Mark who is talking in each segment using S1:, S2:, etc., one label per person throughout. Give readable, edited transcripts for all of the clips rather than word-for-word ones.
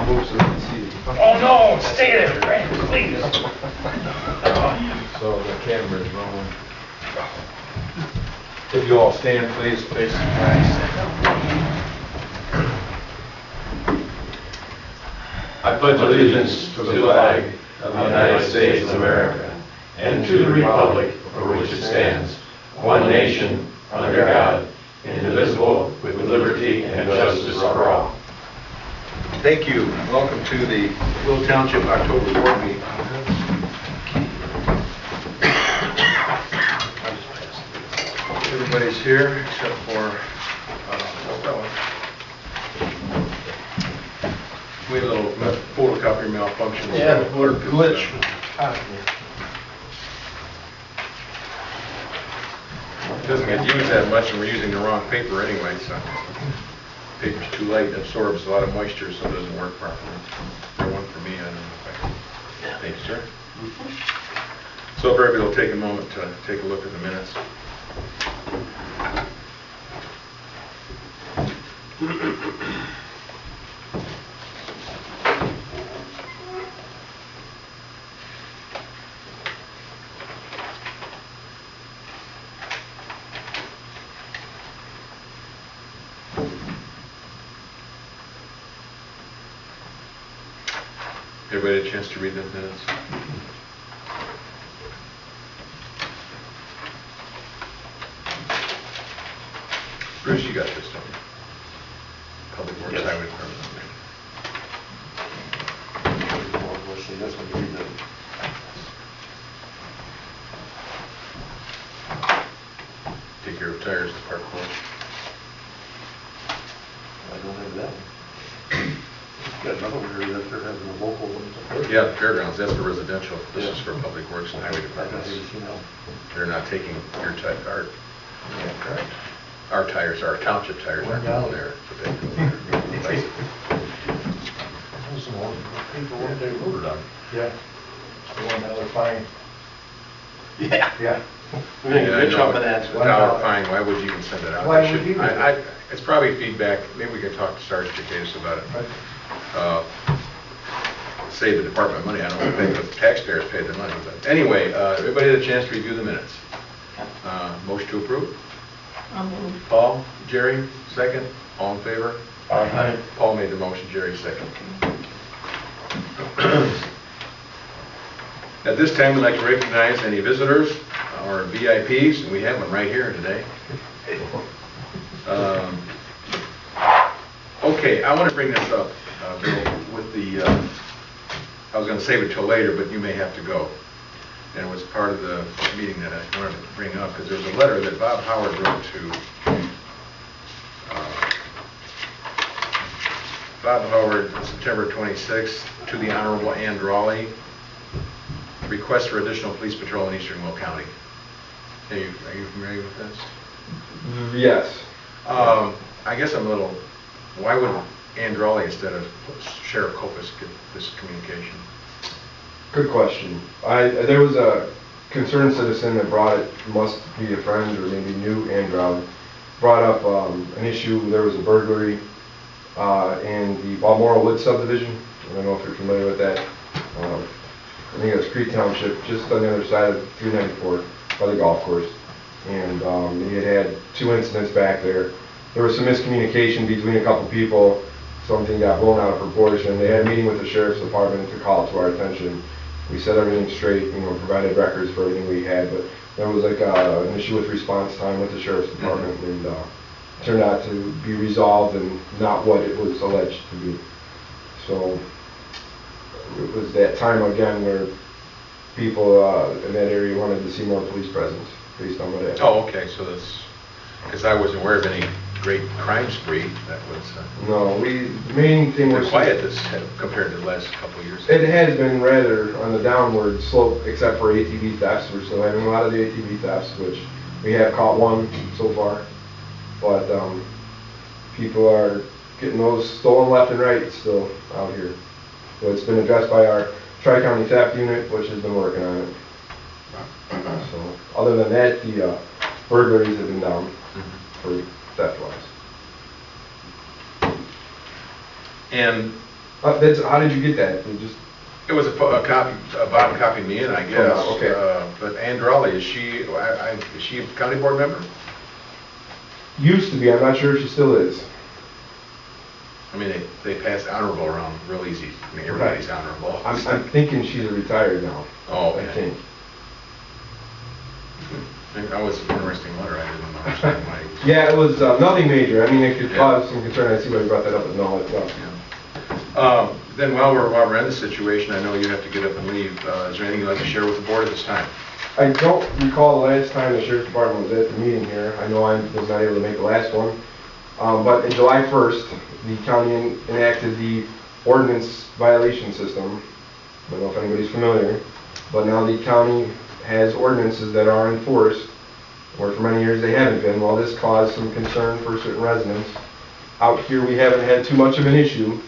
S1: move so they can see.
S2: Oh no, stay there, Frank, please.
S1: So the camera is rolling. If you all stand, please, face the flag.
S3: I pledge allegiance to the flag of the United States of America and to the republic for which it stands, one nation, under God, indivisible, with liberty and justice for all.
S1: Thank you. Welcome to the Will Township October Board meeting. Everybody's here except for we had a little photocopy malfunction.
S2: Yeah, the board glitch.
S1: It doesn't get used that much, and we're using the wrong paper anyway, so paper's too light and absorbs a lot of moisture, so it doesn't work properly. For one for me, I don't know if I can. Thanks, sir. So if everybody will take a moment to take a look at the minutes. Everybody had a chance to read the minutes? Bruce, you got this, don't you? Public Works
S2: Yes.
S1: Highway Department. Take care of tires, the park board.
S4: I don't have that one. Got another one here that they're having a local one.
S1: Yeah, the fairgrounds, that's for residential. This
S4: Yeah.
S1: is for Public Works and Highway Departments.
S4: know.
S1: They're not taking your type,
S4: Yeah, correct.
S1: our tires, our township tires aren't going there, but they go there.
S4: That's the one, paperwork they voted on.
S2: Yeah. $1 fine.
S4: Yeah.
S2: Yeah.
S4: We didn't
S1: Yeah, I
S4: get
S1: know,
S4: some of
S1: but
S4: that.
S1: the dollar fine, why would you even send it out?
S2: Why
S1: They
S2: would
S1: should-
S2: you?
S1: It's probably feedback, maybe we could talk to Sergeant Jacobs about it. Save the department money, I don't want to pay, but the taxpayers pay the money. But anyway, everybody had a chance to review the minutes. Motion to approve?
S5: I'll move.
S1: Paul, Jerry, second, all in favor?
S4: Aye.
S1: Paul made the motion, Jerry second. At this time, we'd like to recognize any visitors or VIPs, and we have one right here today. Okay, I want to bring this up, Bill, with the, I was going to save it till later, but you may have to go. And it was part of the meeting that I wanted to bring up, because there's a letter that Bob Howard wrote to Bob Howard, September 26th, to the Honorable Ann Drawley, request for additional police patrol in Eastern Will County. Are you familiar with this?
S6: Yes.
S1: I guess I'm a little, why would Ann Drawley instead of Sheriff Kopis get this communication?
S6: Good question. There was a concerned citizen that brought it, must be a friend or maybe knew Andrew, brought up an issue. There was a burglary in the Balmoral Woods subdivision. I don't know if you're familiar with that. I think it's Crete Township, just on the other side of 394 by the golf course. And he had 2 incidents back there. There was some miscommunication between a couple people. Something got blown out of proportion. They had a meeting with the sheriff's department to call it to our attention. We set everything straight, provided records for everything we had, but there was like an issue with response time with the sheriff's department, and turned out to be resolved and not what it was alleged to be. So it was that time again where people in that area wanted to see more police presence based on what happened.
S1: Oh, okay, so that's, because I wasn't aware of any great crime spree that was
S6: No, the main thing was
S1: quiet this compared to the last couple of years.
S6: It has been rather on the downward slope, except for ATV thefts. We're still having a lot of the ATV thefts, which we have caught one so far. But people are getting those stolen left and right still out here. So it's been addressed by our Tri-County Theft Unit, which has been working on it. So other than that, the burglaries have been down for theft-wise.
S1: And
S6: How did you get that? You just,
S1: It was a copy, Bob copied me in, I guess.
S6: Oh, okay.
S1: But Ann Drawley, is she a county board member?
S6: used to be, I'm not sure if she still is.
S1: I mean, they pass honorable around real easy. I mean, everybody's honorable.
S6: I'm thinking she's retired now.
S1: Oh,
S6: I
S1: okay.
S6: think.
S1: That was an interesting letter, I didn't understand why.
S6: Yeah, it was nothing major. I mean, it could
S1: Yeah.
S6: cause some concern. I see why you brought that up, but no, it's not.
S1: Then while we're in this situation, I know you have to get up and leave. Is there anything you'd like to share with the board at this time?
S6: I don't recall the last time the sheriff's department was at the meeting here. I know I was not able to make the last one. But in July 1st, the county enacted the ordinance violation system. I don't know if anybody's familiar, but now the county has ordinances that are enforced, where for many years they haven't been. Well, this caused some concern for certain residents. Out here, we haven't had too much of an issue,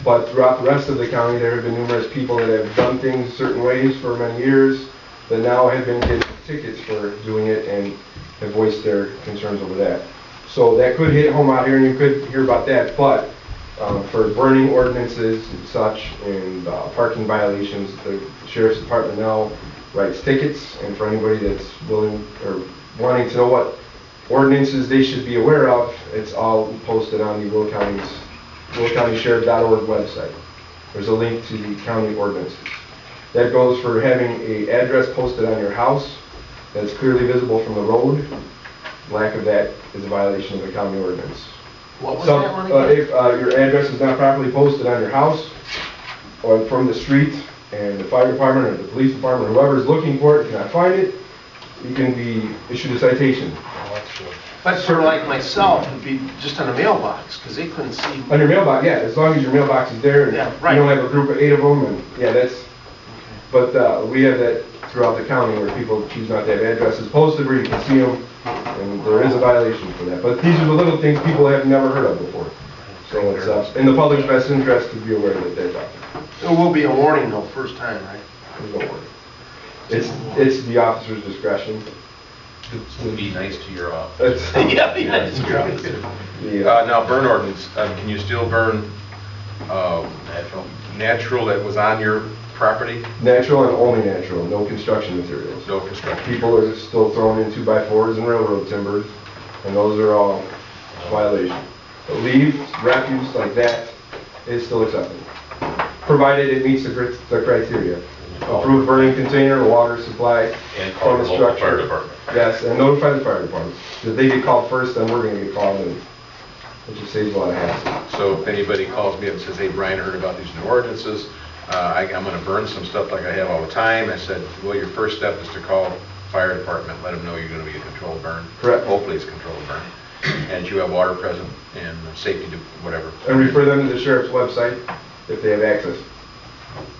S6: but throughout the rest of the county, there have been numerous people that have done things certain ways for many years that now have been getting tickets for doing it and have voiced their concerns over that. So that could hit home out here, and you could hear about that, but for burning ordinances and such, and parking violations, the sheriff's department now writes tickets, and for anybody that's willing or wanting to know what ordinances they should be aware of, it's all posted on the willcountysheriff.org website. There's a link to the county ordinances. That goes for having an address posted on your house that's clearly visible from the road. Lack of that is a violation of the county ordinance.
S2: What was that one again?
S6: If your address is not properly posted on your house or from the street, and the fire department or the police department, or whoever is looking for it, cannot find it, you can be issued a citation.
S2: But for like myself, it'd be just on a mailbox, because they couldn't see.
S6: On your mailbox, yeah, as long as your mailbox is there, and
S2: Yeah, right.
S6: you don't have a group of 8 of them, and yeah, that's, but we have that throughout the county where people choose not to have addresses posted where you can see them, and there is a violation for that. But these are the little things people have never heard of before. So it's in the public's best interest to be aware that that's out there.
S2: There will be a warning though, first time, right?
S6: There's no worry. It's the officer's discretion.
S3: So be nice to your office.
S6: It's,
S2: Yeah, that's
S1: Now, burn ordinance, can you still burn natural that was on your property?
S6: natural and only natural, no construction materials.
S1: No construction.
S6: People are still throwing in 2x4s and railroad timbers, and those are all violations. But leaves, refuse like that is still acceptable, provided it meets the criteria. Approved burning container, water supply
S3: And call
S6: from
S3: the
S6: the
S3: local
S6: structure.
S3: fire department.
S6: Yes, and notify the fire department. If they get called first, then we're gonna get called, and it just saves a lot of hassle.
S1: So if anybody calls me up and says, hey, Brian, I heard about these new ordinances, I'm gonna burn some stuff like I have all the time, I said, well, your first step is to call fire department, let them know you're gonna be a controlled burn.
S6: Correct.
S1: Hopefully it's controlled burn. And you have water present and safety, whatever.
S6: And refer them to the sheriff's website if they have access.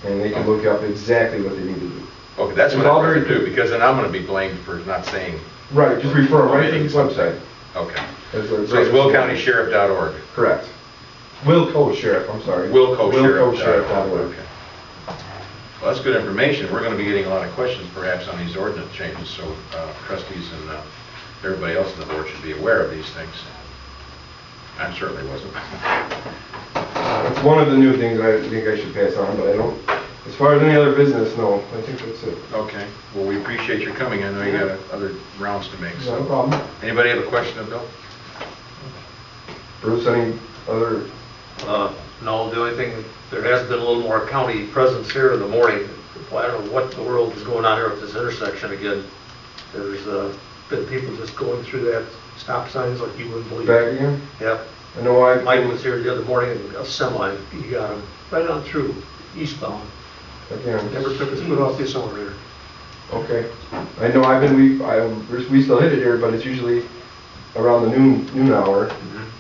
S6: And they can look up exactly what they need to do.
S1: Okay, that's what
S6: It's all
S1: I'd rather
S6: very
S1: do, because then I'm gonna be blamed for not saying,
S6: Right, just refer them right to the website.
S1: okay.
S6: That's
S1: So
S6: what
S1: it's willcountysheriff.org.
S6: Correct. Wilco Sheriff, I'm sorry.
S1: Willcosheriff.org.
S6: Willcosheriff.org.
S1: Okay. Well, that's good information. We're going to be getting a lot of questions perhaps on these ordinance changes, so trustees and everybody else on the board should be aware of these things. I certainly wasn't.
S6: It's one of the new things I think I should pass on, but I don't, as far as any other business, no, I think that's it.
S1: Okay, well, we appreciate your coming. I know you got other rounds to make.
S6: Not a
S1: So,
S6: problem.
S1: anybody have a question of Bill?
S6: Bruce, any other,
S4: No, the only thing, there has been a little more county presence here in the morning. I don't know what the world is going on here at this intersection again. There's been people just going through that stop signs like you wouldn't believe.
S6: back again?
S4: Yep.
S6: I know
S4: Mike was here the other morning, and a semi, he got him right on through, eastbound.
S6: again,
S4: Never took his foot off the accelerator.
S6: okay. I know we still hit it here, but it's usually around the noon hour,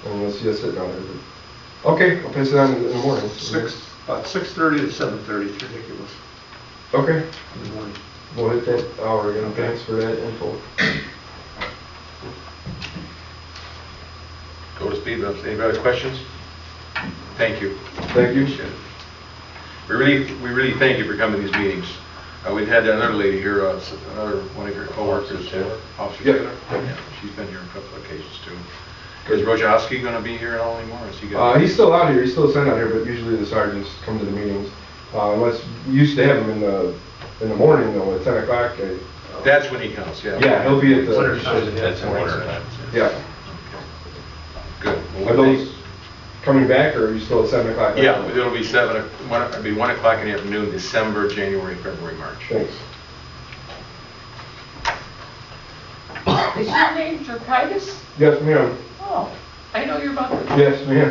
S6: and you'll see us sitting out there. But- Okay, I'll pass it on in the morning.
S4: About 6:30 to 7:30, it's ridiculous
S6: Okay,
S4: in the morning.
S6: we'll hit that hour again, thanks for that info.
S1: Go to speed bumps. Anybody have questions? Thank you.
S6: Thank you.
S1: Appreciate it. We really thank you for coming to these meetings. We've had another lady here, another one of your coworkers, Officer
S6: Yep.
S1: Taylor. Yeah, she's been here a couple of occasions too. Is Rojowski gonna be here at all anymore? Is he gonna?
S6: He's still out here, he's still sent out here, but usually the sergeants come to the meetings. Unless, we used to have him in the morning though, at 10 o'clock.
S1: That's when he comes, yeah.
S6: Yeah, he'll be at the.
S4: Winter time.
S3: That's in winter time.
S6: Yeah.
S1: Good.
S6: Are those coming back, or are you still at 7 o'clock?
S1: Yeah, it'll be it'll be 1 o'clock in the afternoon, December, January, February, March.
S6: Thanks.
S5: Is your name Jerkitis?
S6: Yes, ma'am.
S5: Oh, I know your mother.
S6: Yes, ma'am.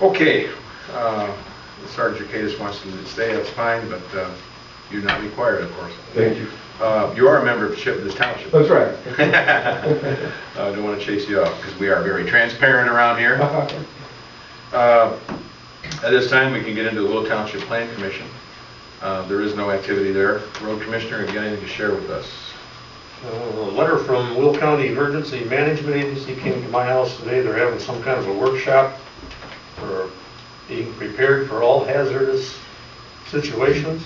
S1: Okay, Sergeant Jerkitis wants to stay, that's fine, but you're not required, of course.
S6: Thank you.
S1: You are a membership of this township.
S6: That's right.
S1: I don't want to chase you off, because we are very transparent around here. At this time, we can get into the Will Township Plan Commission. There is no activity there. Road Commissioner, have you got anything to share with us?
S4: A letter from Will County Emergency Management Agency came to my house today. They're having some kind of a workshop for being prepared for all hazardous situations.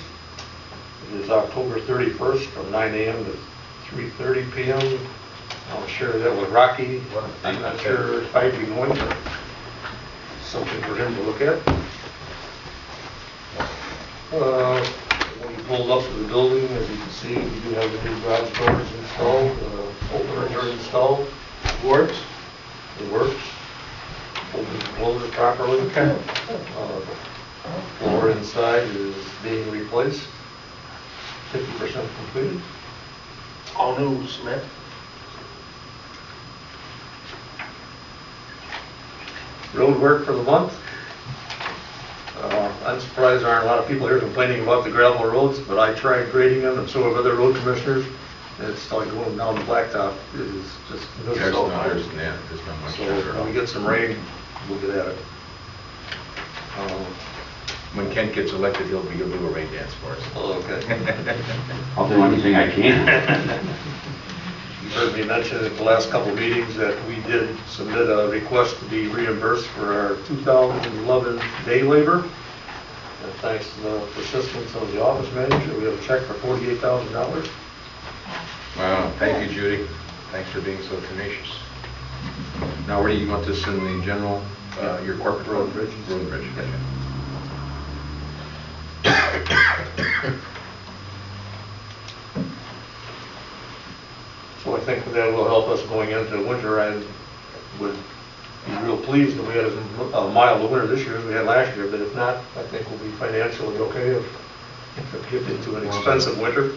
S4: It is October 31st from 9 a.m. to 3:30 p.m. I'll share that with Rocky. I'm not sure if I'd be going, but something for him to look at. When you pulled up to the building, as you can see, we do have the new garage doors installed, openers are installed.
S2: Works?
S4: It works. Open and close it properly. The floor inside is being replaced, 50% completed.
S2: All new cement?
S4: Road work for the month. I'm surprised there aren't a lot of people here complaining about the gravel roads, but I tried grading them, and so have other road commissioners. And it's like going down the blacktop. It is just
S1: There's
S4: so
S1: not
S4: hard.
S1: there's not much.
S4: So when we get some rain, we'll get at it.
S1: When Kent gets elected, he'll do a rain dance for us.
S4: Okay.
S3: I'll do anything I can.
S4: You've heard me mention at the last couple of meetings that we did submit a request to be reimbursed for our 2011 day labor. And thanks to the persistence of the office manager, we have a check for $48,000.
S1: Wow, thank you, Judy. Thanks for being so tenacious. Now, where do you want this in the general, your corporate road bridge? Road bridge, gotcha.
S4: So I think that will help us going into winter. I would be real pleased if we had a mild winter this year as we had last year, but if not, I think we'll be financially okay if we get into an expensive winter.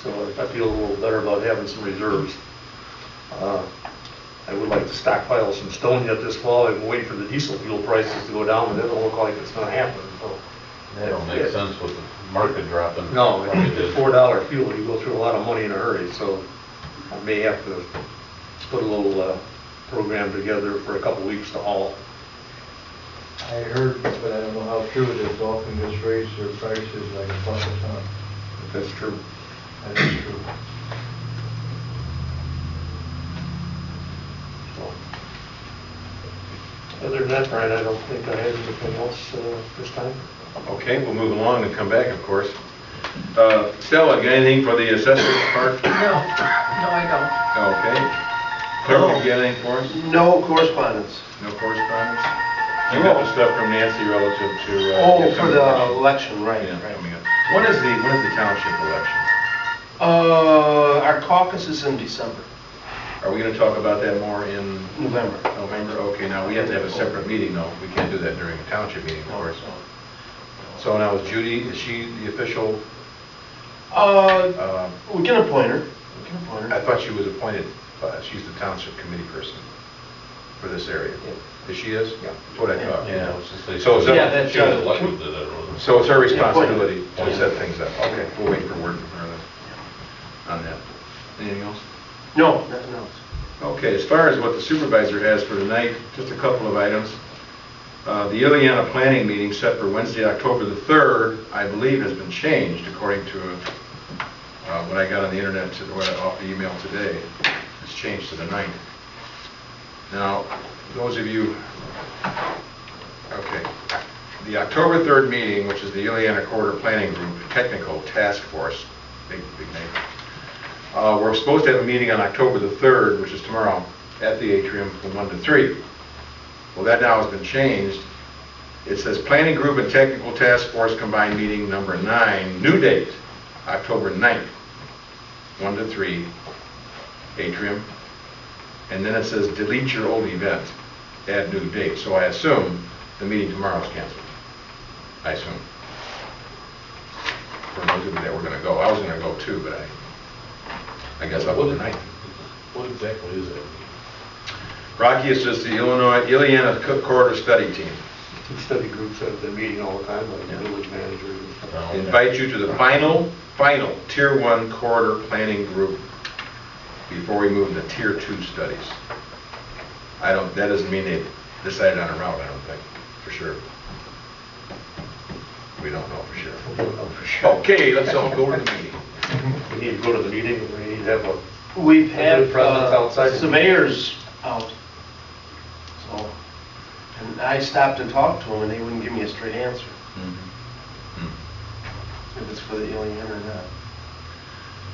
S4: So I feel a little better about having some reserves. I would like to stockpile some stone yet this fall. I've been waiting for the diesel fuel prices to go down, but it doesn't look like it's going to happen. So
S3: That don't make sense with the market dropping.
S4: no, it's $4 fuel. You go through a lot of money in a hurry. So I may have to put a little program together for a couple weeks to haul.
S7: I heard, but I don't know how true it is, Dolphin just raised their prices like $1 a ton.
S4: If that's true.
S7: That is true.
S4: So, other than that, Brian, I don't think I have anything else this time.
S1: Okay, we'll move along and come back, of course. Stella, got anything for the assessor's part?
S5: No, I
S1: Okay. Clerk, you got anything for us?
S2: No correspondence.
S1: No correspondence? You got the stuff from Nancy relative to...
S2: Oh, for the election, right,
S1: Yeah,
S2: right.
S1: coming up. When is the township election?
S2: Our caucus is in December,
S1: Are we going to talk about that more in
S2: November.
S1: November? Okay, now, we have to have a separate meeting, though. We can't do that during a township meeting, of course. So now, is Judy, is she the official?
S2: We can appoint her. We can appoint
S1: I
S2: her.
S1: thought she was appointed, she's the township committee person for this area. Is she is?
S4: Yeah.
S1: That's what I thought.
S3: Yeah, I was just saying.
S1: So is that-
S2: Yeah, that's,
S3: She was elected to that role.
S1: So it's her responsibility
S3: Yeah.
S1: to set things up. Okay, we'll wait for word from her then on that. Anything else?
S2: No, nothing else.
S1: Okay, as far as what the supervisor has for tonight, just a couple of items. The Ileana planning meeting set for Wednesday, October the 3rd, I believe has been changed according to what I got on the internet off the email today. It's changed to the 9th. Now, those of you, okay, the October 3rd meeting, which is the Ileana Corridor Planning Group Technical Task Force, big neighbor. We're supposed to have a meeting on October the 3rd, which is tomorrow, at the atrium from 1 to 3. Well, that now has been changed. It says Planning Group and Technical Task Force Combined Meeting number 9, new date, October 9th, 1 to 3, atrium. And then it says delete your old event, add new date. So I assume the meeting tomorrow is canceled. I assume. For those of you that were going to go. I was going to go too, but I guess I'll go tonight.
S3: What exactly is that?
S1: Rocky is just the Ileana Corridor Study Team.
S4: Two study groups have been meeting all the time, like the village manager and stuff.
S1: Invite you to the final Tier 1 Corridor Planning Group before we move into Tier 2 studies. That doesn't mean they decided on a route, I don't think, for sure. We don't know for sure.
S4: We don't know for sure.
S1: Okay, let's all go to the meeting.
S4: We need to go to the meeting, and we need to have a
S2: We've
S4: good
S2: had
S4: presence outside.
S2: surveyors out. So, and I stopped and talked to them, and they wouldn't give me a straight answer, if it's for the alien or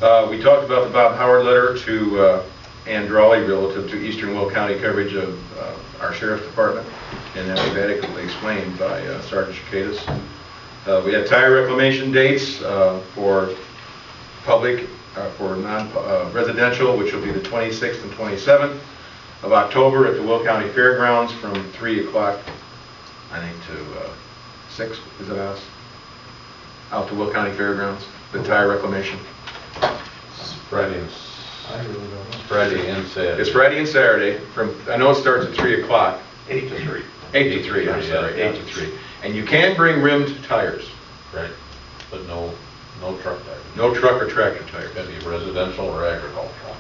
S2: not.
S1: We talked about the Bob Howard letter to Ann Drawley relative to Eastern Will County coverage of our Sheriff's Department, and that was adequately explained by Sergeant Cicadas. We had tire reclamation dates for public, for non-residential, which will be the 26th and 27th of October at the Will County Fairgrounds from 3 o'clock, I think, to 6, is it us? Out to Will County Fairgrounds, the tire reclamation.
S3: Friday and
S7: I really don't know.
S3: Friday and Saturday.
S1: It's Friday and Saturday I know it starts at 3 o'clock.
S4: 8 to 3.
S1: 8 to 3, I'm sorry, 8 to 3. And you can bring rimmed tires.
S3: Right, but no truck tires.
S1: No truck or tractor tires.
S3: Got to be residential or agricultural,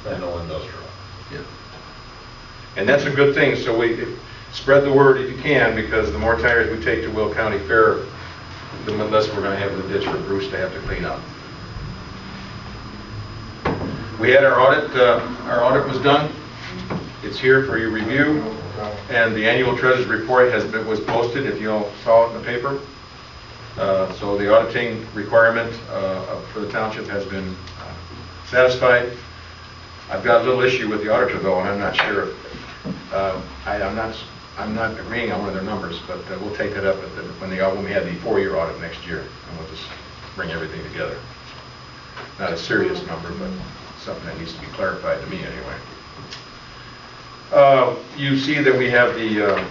S3: and no industrial.
S1: Yeah. And that's a good thing, so we spread the word if you can, because the more tires we take to Will County Fair, the less we're going to have in the ditch for Bruce to have to clean up. We had our audit was done. It's here for your review, and the annual treasurer's report was posted, if you all saw it in the paper. So the auditing requirement for the township has been satisfied. I've got a little issue with the auditor though, and I'm not sure. I'm not agreeing on one of their numbers, but we'll take that up when we have the 4-year audit next year, and we'll just bring everything together. Not a serious number, but something that needs to be clarified to me anyway. You see that we have the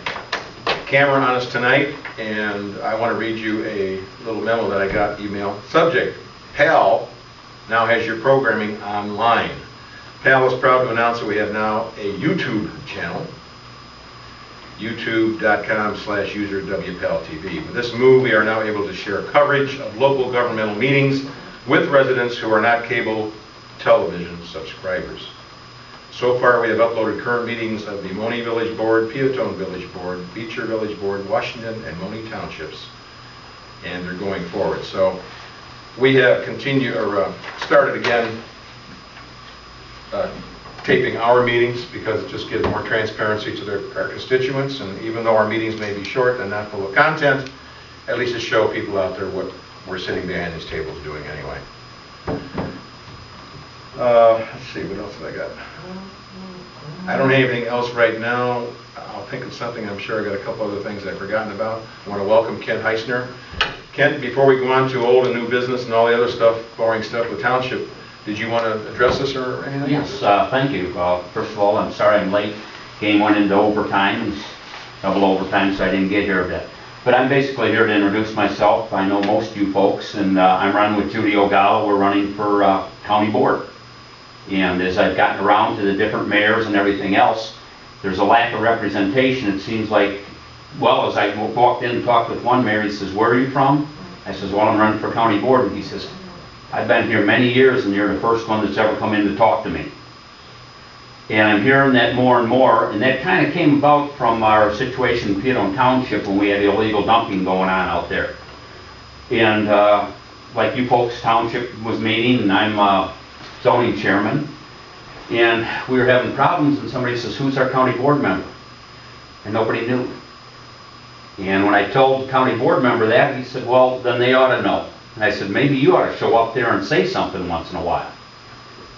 S1: camera on us tonight, and I want to read you a little memo that I got email. Subject: PAL now has your programming online. PAL is proud to announce that we have now a YouTube channel, youtube.com/user WPAL-TV. With this move, we are now able to share coverage of local governmental meetings with residents who are not cable television subscribers. So far, we have uploaded current meetings of the Moni Village Board, Peatone Village Board, Beecher Village Board, Washington, and Moni Townships, and they're going forward. So we have started again taping our meetings because it just gives more transparency to our constituents, and even though our meetings may be short and not full of content, at least to show people out there what we're sitting behind these tables doing anyway. Let's see, what else have I got? I don't have anything else right now. I'll think of something. I'm sure I got a couple other things I've forgotten about. I want to welcome Kent Heisner. Kent, before we go on to old and new business and all the other stuff, boring stuff with Township, did you want to address us or anything?
S8: Yes, thank you. First of all, I'm sorry I'm late. Game went into overtime, and double overtime, so I didn't get here yet. But I'm basically here to introduce myself. I know most of you folks, and I'm running with Judy O'Gallo. We're running for county board. And as I've gotten around to the different mayors and everything else, there's a lack of representation. It seems like, well, as I walked in and talked with one mayor, he says, "Where are you from?" I says, "Well, I'm running for county board." And he says, "I've been here many years, and you're the first one that's ever come in to talk to me." And I'm hearing that more and more, and that kind of came about from our situation in Peatone Township when we had illegal dumping going on out there. And like you folks, Township was meeting, and I'm zoning chairman, and we were having problems, and somebody says, "Who's our county board member?" And nobody knew. And when I told the county board member that, he said, "Well, then they ought to know." And I said, maybe you ought to show up there and say something once in a while.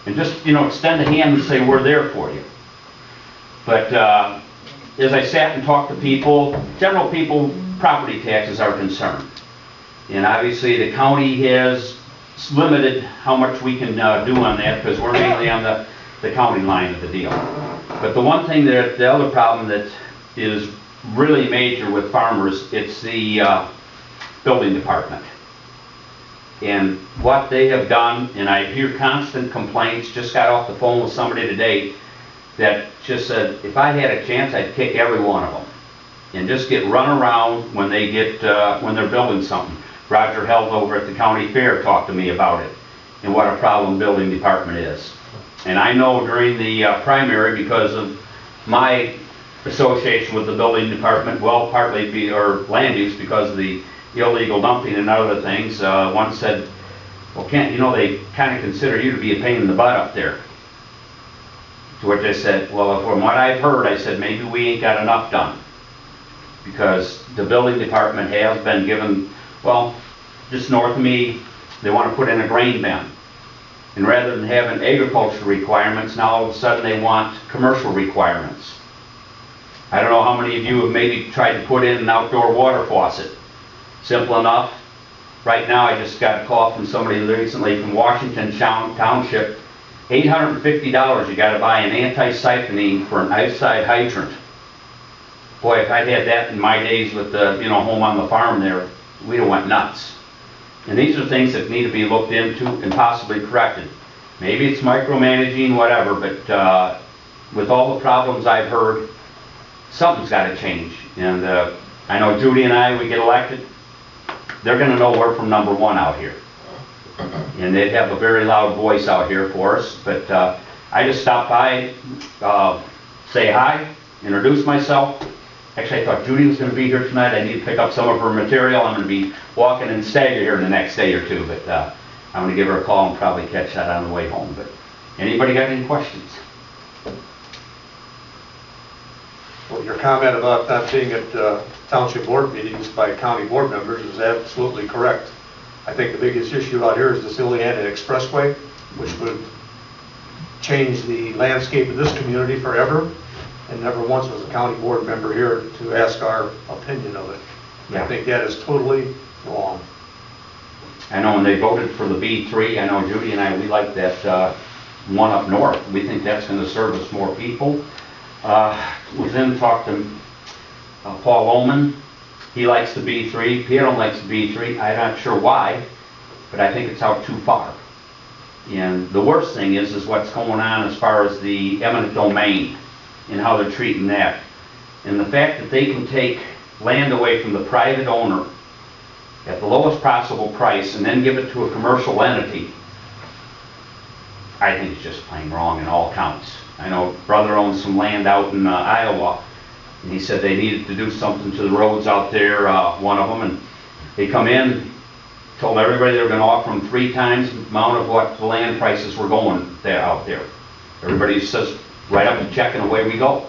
S8: And just, extend a hand and say, we're there for you. But as I sat and talked to people, general people, property taxes are concerned. And obviously the county has limited how much we can do on that because we're mainly on the county line of the deal. But the one thing that, the other problem that is really major with farmers, it's the building department. And what they have done, and I hear constant complaints, just got off the phone with somebody today that just said, if I had a chance, I'd kick every one of them. And just get run around when they get, when they're building something. Roger Held over at the county fair talked to me about it and what a problem building department is. And I know during the primary, because of my association with the building department, well, partly or land use because of the illegal dumping and other things, one said, well, Kent, they kind of consider you to be a pain in the butt up there. To which I said, well, from what I've heard, I said, maybe we ain't got enough done. Because the building department has been given, well, just north of me, they want to put in a grain bin. And rather than having agricultural requirements, now all of a sudden they want commercial requirements. I don't know how many of you have maybe tried to put in an outdoor water faucet. Simple enough. Right now I just got a call from somebody recently from Washington Township. $850 you got to buy an anti-siphoning for an outside hydrant. Boy, if I'd had that in my days with the, home on the farm there, we'd have went nuts. And these are things that need to be looked into and possibly corrected. Maybe it's micromanaging, whatever, but with all the problems I've heard, something's got to change. And I know Judy and I, we get elected, they're going to know we're from number one out here. And they'd have a very loud voice out here for us. But I just stopped by, say hi, introduce myself. Actually, I thought Judy was going to be here tonight. I need to pick up some of her material. I'm going to be walking in Stagger here in the next day or two. But I'm going to give her a call and probably catch that on the way home. But anybody got any questions?
S4: Well, your comment about not being at township board meetings by county board members is absolutely correct. I think the biggest issue out here is this Iliana Expressway, which would change the landscape of this community forever. And never once was a county board member here to ask our opinion of it.
S8: Yeah.
S4: I think that is totally wrong.
S8: I know when they voted for the B3, I know Judy and I, we like that one up north. We think that's going to service more people. We then talked to Paul Oman. He likes the B3. Pierre likes the B3. I'm not sure why, but I think it's out too far. And the worst thing is what's going on as far as the eminent domain and how they're treating that. And the fact that they can take land away from the private owner at the lowest possible price and then give it to a commercial entity, I think it's just plain wrong in all counts. I know brother owns some land out in Iowa, and he said they needed to do something to the roads out there, one of them, and they come in, told everybody they were going to offer them 3 times the amount of what the land prices were going there out there. Everybody says, write up a check and away we go.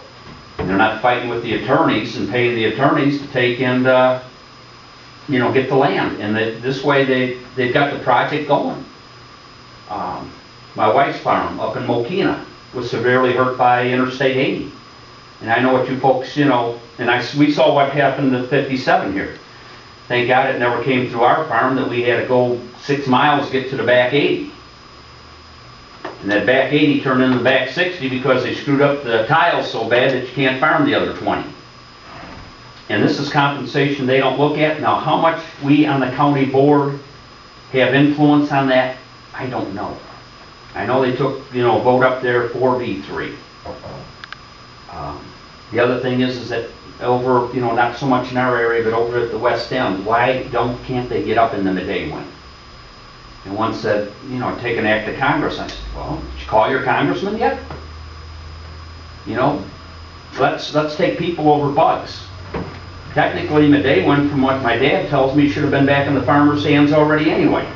S8: And they're not fighting with the attorneys and paying the attorneys to take and, get the land. And this way they've got the project going. My wife's farm up in Mokina was severely hurt by Interstate 80. And I know what you folks, and we saw what happened at 57 here. Thank God it never came through our farm that we had to go 6 miles to get to the back 80. And that back 80 turned into the back 60 because they screwed up the tiles so bad that you can't farm the other 20. And this is compensation they don't look at. Now, how much we on the county board have influence on that, I don't know. I know they took, vote up there for B3. The other thing is that over, not so much in our area, but over at the West End, why can't they get up in the midday one? And one said, take an act of Congress. I said, well, did you call your congressman yet? Let's take people over bugs. Technically, midday one, from what my dad tells me, should have been back in the farmer's hands already anyway.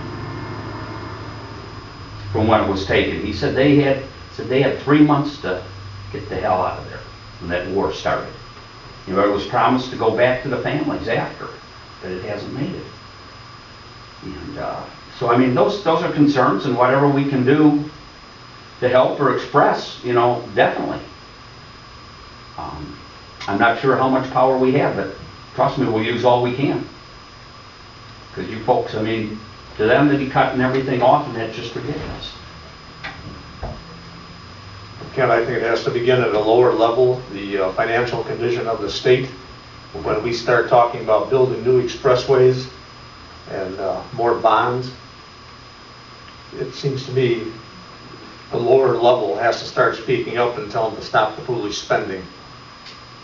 S8: From when it was taken. He said they had 3 months to get the hell out of there when that war started. It was promised to go back to the families after, but it hasn't made it. And so, I mean, those are concerns, and whatever we can do to help or express, you know, definitely. I'm not sure how much power we have, but trust me, we'll use all we can. Because you folks, I mean, to them to be cutting everything off, and that's just ridiculous.
S4: Ken, I think it has to begin at a lower level, the financial condition of the state. When we start talking about building new expressways and more bonds, it seems to me the lower level has to start speaking up and tell them to stop the foolish spending.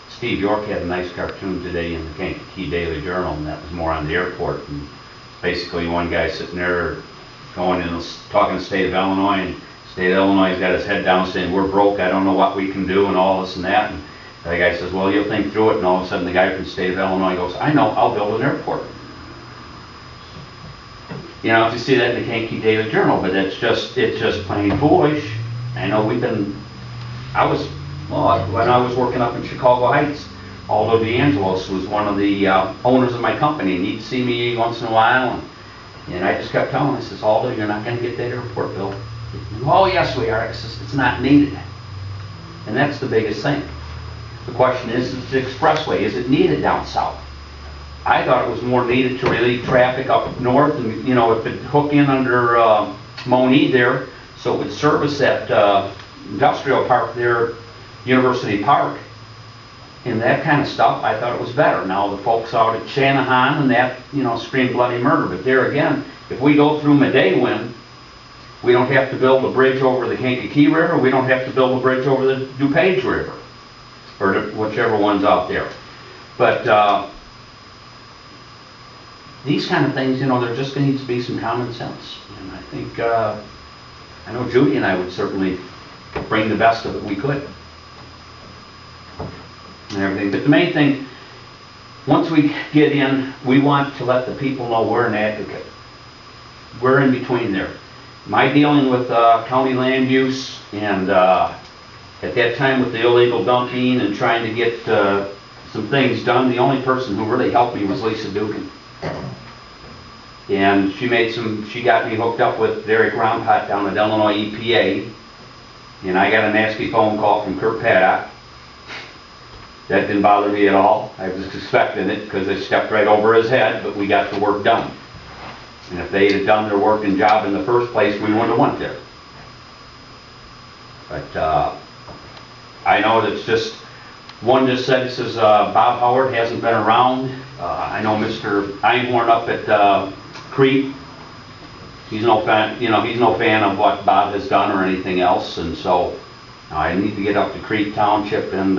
S8: Steve York had a nice cartoon today in the Kankakee Daily Journal, and that was more on the airport. And basically, one guy sitting there going in, talking to the state of Illinois, and the state of Illinois has got his head down saying, we're broke, I don't know what we can do, and all this and that. And the guy says, well, you'll think through it, and all of a sudden the guy from the state of Illinois goes, I know, I'll build an airport. You know, if you see that in the Kankakee Daily Journal, but it's just plain foolish. I know when I was working up in Chicago Heights, Aldo DeAngelos was one of the owners of my company, and he'd see me once in a while, and I just kept telling him, I says, Aldo, you're not going to get that airport built. Oh, yes, we are. I says, it's not needed. And that's the biggest thing. The question is the expressway, is it needed down south? I thought it was more needed to relieve traffic up north, and, you know, if it hook in under Monee there, so it would service that industrial park there, University Park, and that kind of stuff, I thought it was better. Now, the folks out at Shanahan and that, you know, scream bloody murder. But there again, if we go through Medewin, we don't have to build a bridge over the Kankakee River, we don't have to build a bridge over the DuPage River, or whichever one's out there. But these kind of things, you know, there just needs to be some common sense. And I think, I know Judy and I would certainly bring the best of it we could. And everything. But the main thing, once we get in, we want to let the people know we're an advocate. We're in between there. My dealing with county land use, and at that time with the illegal dumping and trying to get some things done, the only person who really helped me was Lisa Dugan. And she got me hooked up with Derek Roundpot down at Illinois EPA, and I got a nasty phone call from Kurt Paddock. That didn't bother me at all. I was expecting it because it stepped right over his head, but we got the work done. And if they had done their work and job in the first place, we wouldn't have went there. But I know that's just, one just said, this is Bob Howard hasn't been around. I know Mr. Einhorn up at Crete, he's no fan, you know, he's no fan of what Bob has done or anything else, and so I need to get up to Crete Township and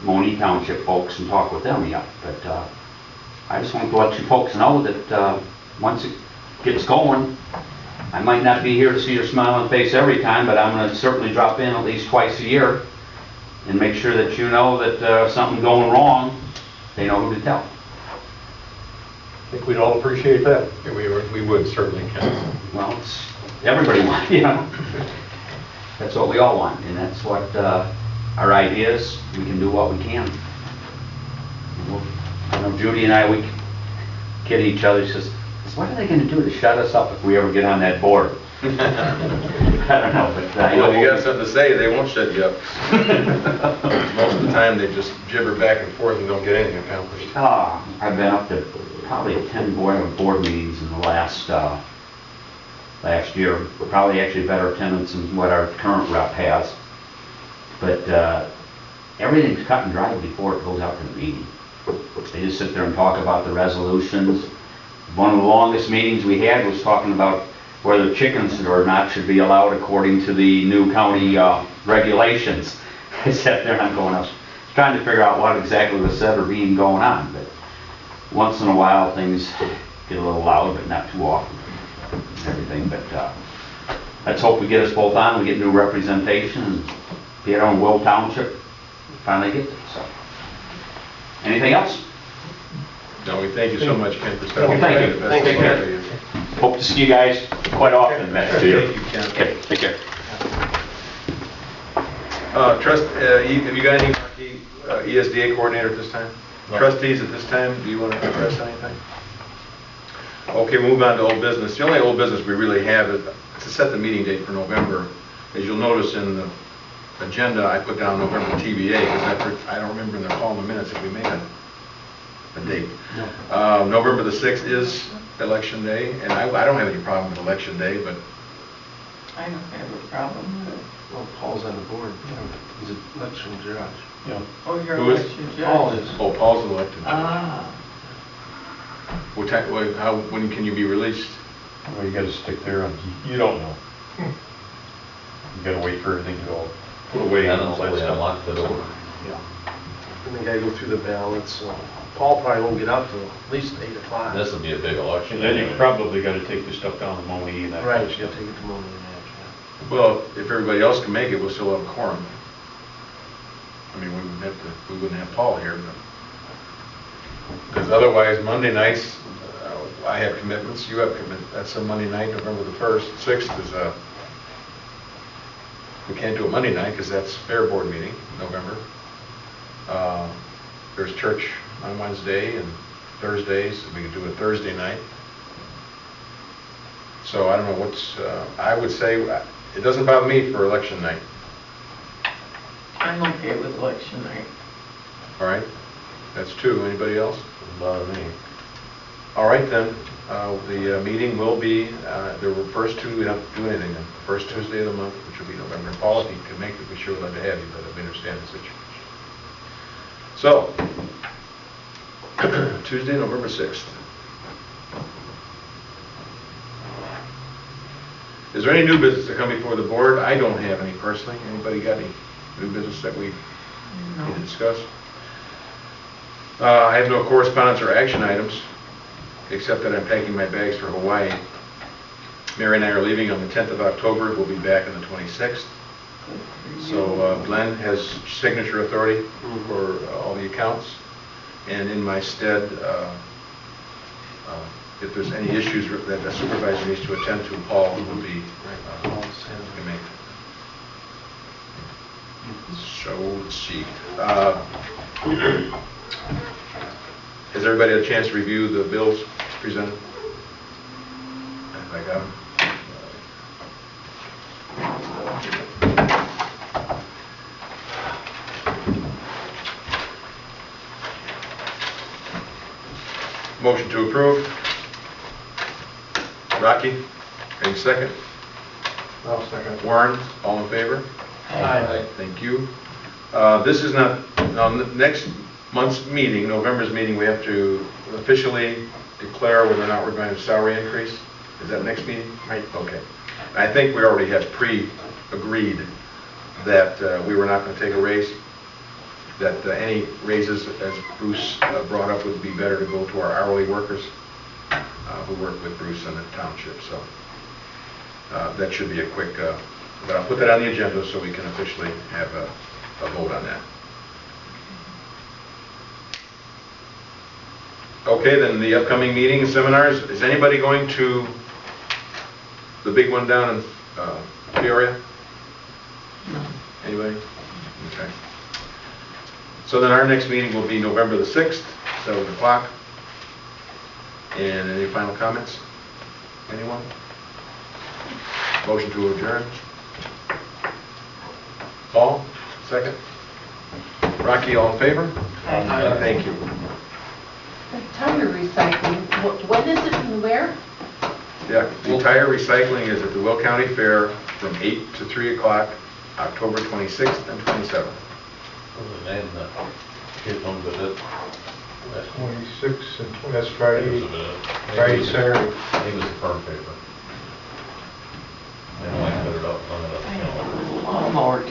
S8: Monee Township folks and talk with them yet. But I just want to let you folks know that once it gets going, I might not be here to see your smiling face every time, but I'm going to certainly drop in at least twice a year and make sure that you know that if something's going wrong, they know who to tell.
S4: I think we'd all appreciate that.
S1: Yeah, we would certainly, Ken.
S8: Well, it's, everybody wants, you know. That's what we all want, and that's what our idea is. We can do what we can. You know, Judy and I, we kid each other. She says, what are they going to do to shut us up if we ever get on that board? I don't know, but
S1: well, you got something to say, they won't shut you up. Most of the time, they just gibber back and forth and don't get anything accomplished.
S8: I've been up to probably 10 board meetings in the last year. Probably actually better attendance than what our current rep has. But everything's cut and dry before it goes out to the meeting. They just sit there and talk about the resolutions. One of the longest meetings we had was talking about whether chickens or not should be allowed according to the new county regulations. I sat there and I'm going, I was trying to figure out what exactly was said or being going on. But once in a while things get a little loud, but not too often. Everything. But let's hope we get us both on, we get new representation, and get on Will Township, finally get there. So, anything else?
S1: No, we thank you so much, Ken, for stepping
S8: Well, thank you.
S1: Thank
S8: Take care. Hope to see you guys quite often next year.
S1: Thank you, Ken.
S8: Okay, take care.
S1: Trust, have you got any ESDA coordinator at this time?
S7: No.
S1: Trustees at this time, do you want to address anything? Okay, move on to old business. The only old business we really have is to set the meeting date for November. As you'll notice in the agenda, I put down November TBA, because I don't remember in the call in the minutes if we made a date. November the 6th is Election Day, and I don't have any problem with Election Day, but
S5: I don't have a problem with it.
S2: Well, Paul's on the board, he's an election judge.
S5: Oh, you're
S1: Who is?
S5: election judge.
S2: Paul is.
S1: oh, Paul's elected.
S5: Ah,
S1: When can you be released?
S3: Well, you gotta stick there, and you don't know. You gotta wait for everything to go.
S1: Put away
S3: And
S1: and all that
S3: until they
S1: stuff.
S3: unlock the door.
S2: And they gotta go through the ballots, so Paul probably won't get out till at least 8 o'clock.
S3: This will be a big election.
S9: And then you probably gotta take the stuff down to Moni and that.
S2: Right,
S9: kind of
S2: you gotta
S9: stuff.
S2: take it to Moni and that,
S1: Well, if everybody else can make it, we'll still have a quorum. I mean, we wouldn't have Paul here, because otherwise, Monday nights, I have commitments, you have commitments. That's a Monday night, November the 1st. 6th is we can't do a Monday night because that's fair board meeting, November. There's church on Wednesday and Thursdays. We could do a Thursday night. So I don't know what's, I would say, it doesn't bother me for election night.
S5: I'm okay with election night.
S1: All right? That's 2. Anybody else?
S3: Doesn't bother me.
S1: All right, then. The meeting will be, the first 2, we don't have to do anything then. First Tuesday of the month, which will be November. Paul, if you can make it, we sure would love to have you, but we understand the situation. So, Tuesday, November 6th. Is there any new business to come before the board? I don't have any personally. Anybody got any new business that we need to discuss? I have no correspondence or action items, except that I'm packing my bags for Hawaii. Mary and I are leaving on the 10th of October. We'll be back on the 26th. So Glenn has signature authority for all the accounts. And in my stead, if there's any issues that the supervisor needs to attend to, Paul will be me. So let's see. Has everybody had a chance to review the bills presented? I got them. Motion to approve. Rocky, any second?
S7: I'll second.
S1: Warren, all in favor?
S2: Aye.
S1: Thank you. This is not, on the next month's meeting, November's meeting, we have to officially declare whether or not we're going to have a salary increase. Is that next meeting?
S2: Right.
S1: Okay. I think we already have pre-agreed that we were not going to take a raise, that any raises, as Bruce brought up, would be better to go to our hourly workers who work with Bruce in the township. So that should be a quick, but I'll put that on the agenda so we can officially have a vote on that. Okay, then the upcoming meeting and seminars. Is anybody going to the big one down in Peoria?
S5: No.
S1: Anybody? Okay. So then our next meeting will be November the 6th, 7 o'clock. And any final comments? Anyone? Motion to adjourn. Paul, second. Rocky, all in favor?
S5: Aye.
S1: Thank you.
S5: The tire recycling, when is it and where?
S1: Yeah, the tire recycling is at the Will County Fair from 8 to 3 o'clock, October 26th and 27th.
S3: What's the name of that? Kid comes with it.
S7: 26 and 20, that's Friday,
S3: It was a-
S7: Friday, Saturday.
S3: I think it was a firm paper. They don't like to put it up on the, you know.
S5: Lawnmower